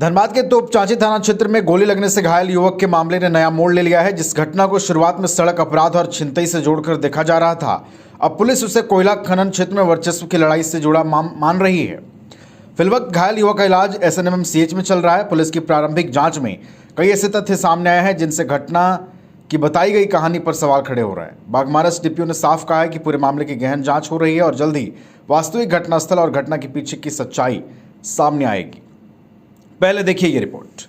धनबाद के तोपचांची थाना क्षेत्र में गोली लगने से घायल युवक के मामले ने नया मोड़ ले लिया है। जिस घटना को शुरुआत में सड़क अपराध और छिनतई से जोड़कर देखा जा रहा था, अब पुलिस उसे कोयला खनन क्षेत्र में वर्चस्व की लड़ाई से जुड़ा मान रही है। फिलवक्त घायल युवक का इलाज SNMMCH में चल रहा है। पुलिस की प्रारंभिक जांच में कई ऐसे तथ्य सामने आए हैं जिनसे घटना की बताई गई कहानी पर सवाल खड़े हो रहे हैं। बाघमारा SDPO ने साफ कहा है कि पूरे मामले की गहन जांच हो रही है और जल्द ही वास्तविक घटनास्थल और घटना के पीछे की सच्चाई सामने आएगी। पहले देखिए ये रिपोर्ट।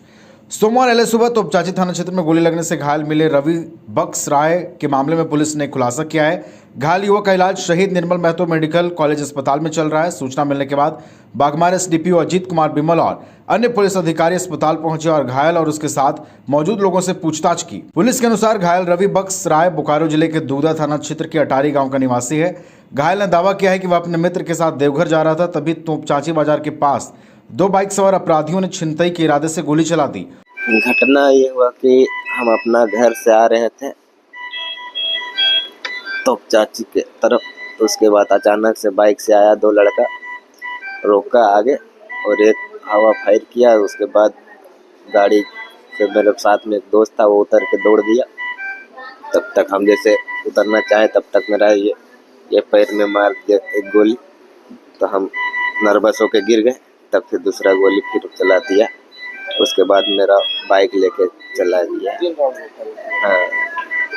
सोमवार एले सुबह तोपचांची थाना क्षेत्र में गोली लगने से घायल मिले रवि बक्स राय के मामले में पुलिस ने खुलासा किया है। घायल युवक का इलाज शहीद निर्मल महतो मेडिकल कॉलेज अस्पताल में चल रहा है। सूचना मिलने के बाद बाघमारा SDPO अजीत कुमार बिमल और अन्य पुलिस अधिकारी अस्पताल पहुंचे और घायल और उसके साथ मौजूद लोगों से पूछताछ की। पुलिस के अनुसार घायल रवि बक्स राय बोकारो जिले के दूधा थाना क्षेत्र के अटारी गाँव का निवासी है। घायल ने दावा किया है कि वह अपने मित्र के साथ देवघर जा रहा था, तभी तोपचांची बाजार के पास दो बाइक सवार अपराधियों ने छिनतई के इरादे से गोली चला दी। घटना ये हुआ कि हम अपना घर से आ रहे थे तोपचांची के तरफ, तो उसके बाद अचानक से बाइक से आया दो लड़का, रोका आगे और एक हवा फायर किया। उसके बाद गाड़ी से मेरे साथ में एक दोस्त था, वो उतर के दौड़ दिया। तब तक हम जैसे उतरना चाहे तब तक मेरा ये पैर में मार दिया एक गोली, तो हम नर्वस होके गिर गए। तब फिर दूसरा गोली फिर चला दिया। उसके बाद मेरा बाइक लेके चला दिया। हाँ,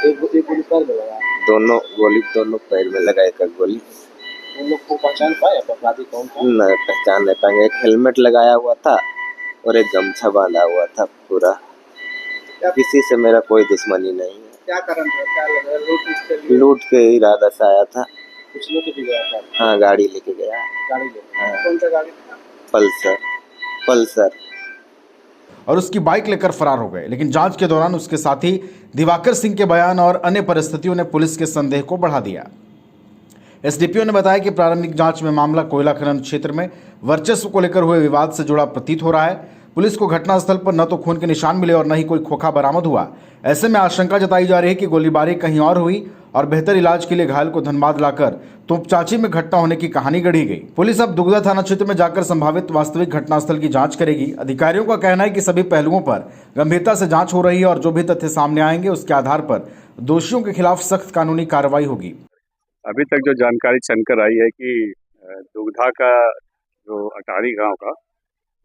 एक गोली पैर में लगा, दोनों पैर में लगा। एक गोली उन लोग को पहचान पाए अपराधी कौन था? नहीं पहचान नहीं पाएंगे। एक हेलमेट लगाया हुआ था और एक गमछा बांधा हुआ था पूरा। किसी से मेरा कोई दुश्मनी नहीं है। क्या कारण था? क्या लगा? लूट के इरादा से आया था। कुछ लेके भी गया था? हाँ, गाड़ी लेके गया। गाड़ी लेके? हाँ। कौन सा गाड़ी था? पल्सर और उसकी बाइक लेकर फरार हो गए। लेकिन जांच के दौरान उसके साथी दिवाकर सिंह के बयान और अन्य परिस्थितियों ने पुलिस के संदेह को बढ़ा दिया। SDPO ने बताया कि प्रारंभिक जांच में मामला कोयला खनन क्षेत्र में वर्चस्व को लेकर हुए विवाद से जुड़ा प्रतीत हो रहा है। पुलिस को घटनास्थल पर न तो खून के निशान मिले और न ही कोई खोखा बरामद हुआ। ऐसे में आशंका जताई जा रही है कि गोलीबारी कहीं और हुई और बेहतर इलाज के लिए घायल को धनबाद लाकर तोपचांची में घटना होने की कहानी गढ़ी गई। पुलिस अब दुगदा थाना क्षेत्र में जाकर संभावित वास्तविक घटनास्थल की जांच करेगी। अधिकारियों का कहना है कि सभी पहलुओं पर गंभीरता से जांच हो रही है और जो भी तथ्य सामने आएंगे उसके आधार पर दोषियों के खिलाफ सख्त कानूनी कार्रवाई होगी। अभी तक जो जानकारी छनकर आई है कि दुगधा का जो अटारी गांव का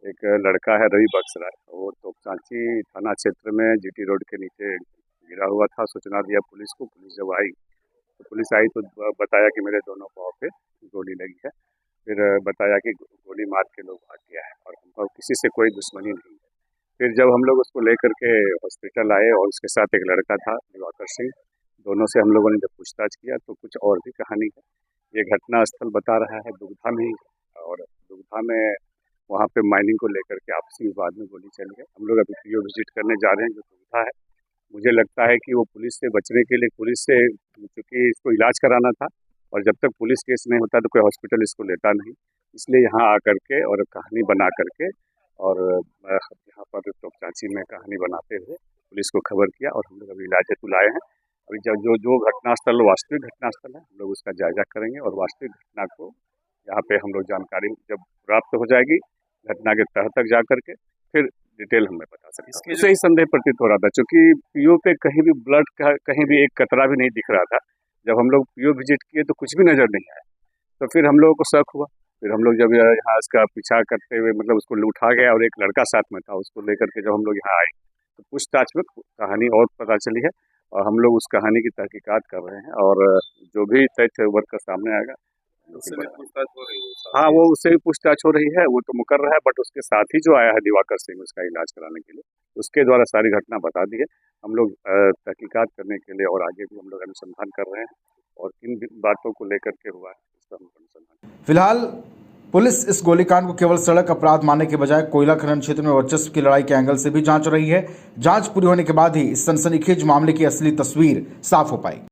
एक लड़का है रवि बक्स राय, वो तोपचांची थाना क्षेत्र में GT रोड के नीचे गिरा हुआ था। सूचना दिया पुलिस को। पुलिस जब आई तो बताया कि मेरे दोनों पाँव पे गोली लगी है। फिर बताया कि गोली मार के लोग भाग गया है और हमको किसी से कोई दुश्मनी नहीं है। फिर जब हम लोग उसको लेकर के हॉस्पिटल आए और उसके साथ एक लड़का था दिवाकर सिंह, दोनों से हम लोगों ने जब पूछताछ किया तो कुछ और भी कहानी है। ये घटना स्थल बता रहा है दुगधा में ही, और दुगधा में वहाँ पे माइनिंग को लेकर के आपसी विवाद में गोली चली है। हम लोग अभी PO विजिट करने जा रहे हैं जो दुगधा है। मुझे लगता है कि वो पुलिस से बचने के लिए, पुलिस से क्योंकि इसको इलाज कराना था और जब तक पुलिस केस नहीं होता तो कोई हॉस्पिटल इसको लेता नहीं, इसलिए यहाँ आकर के और कहानी बना करके और यहाँ पर तोपचांची में कहानी बनाते हुए पुलिस को खबर किया और हम लोग अभी इलाज हेतु लाए हैं। अभी जब जो घटनास्थल वास्तविक घटनास्थल है हम लोग उसका जायजा करेंगे और वास्तविक घटना को यहाँ पे हम लोग जानकारी जब प्राप्त हो जाएगी घटना के तह तक जा करके फिर डिटेल हमें बता सकते हैं। इससे ही संदेह प्रतीत हो रहा था क्योंकि PO पे कहीं भी ब्लड का कहीं भी एक कतरा भी नहीं दिख रहा था। जब हम लोग PO विजिट किए तो कुछ भी नज़र नहीं आया, तो फिर हम लोगों को शक हुआ। फिर हम लोग जब यहाँ इसका पीछा करते हुए मतलब उसको उठा गया और एक लड़का साथ में था, उसको लेकर के जब हम लोग यहाँ आए तो पूछताछ में कहानी और पता चली है और हम लोग उस कहानी की तहकीकात कर रहे हैं और जो भी तथ्य उभर कर सामने आएगा पूछताछ हो रही है। हाँ, वो उससे भी पूछताछ हो रही है, वो तो मुकर रहा है। बट उसके साथ ही जो आया है दिवाकर सिंह उसका इलाज कराने के लिए, उसके द्वारा सारी घटना बता दी है। हम लोग तहकीकात करने के लिए और आगे भी हम लोग अनुसंधान कर रहे हैं और किन बातों को लेकर के हुआ है इस पर हम अनुसंधान। फिलहाल पुलिस इस गोलीकांड को केवल सड़क अपराध मानने के बजाय कोयला खनन क्षेत्र में वर्चस्व की लड़ाई के एंगल से भी जांच रही है। जांच पूरी होने के बाद ही इस सनसनीखेज मामले की असली तस्वीर साफ हो पाई।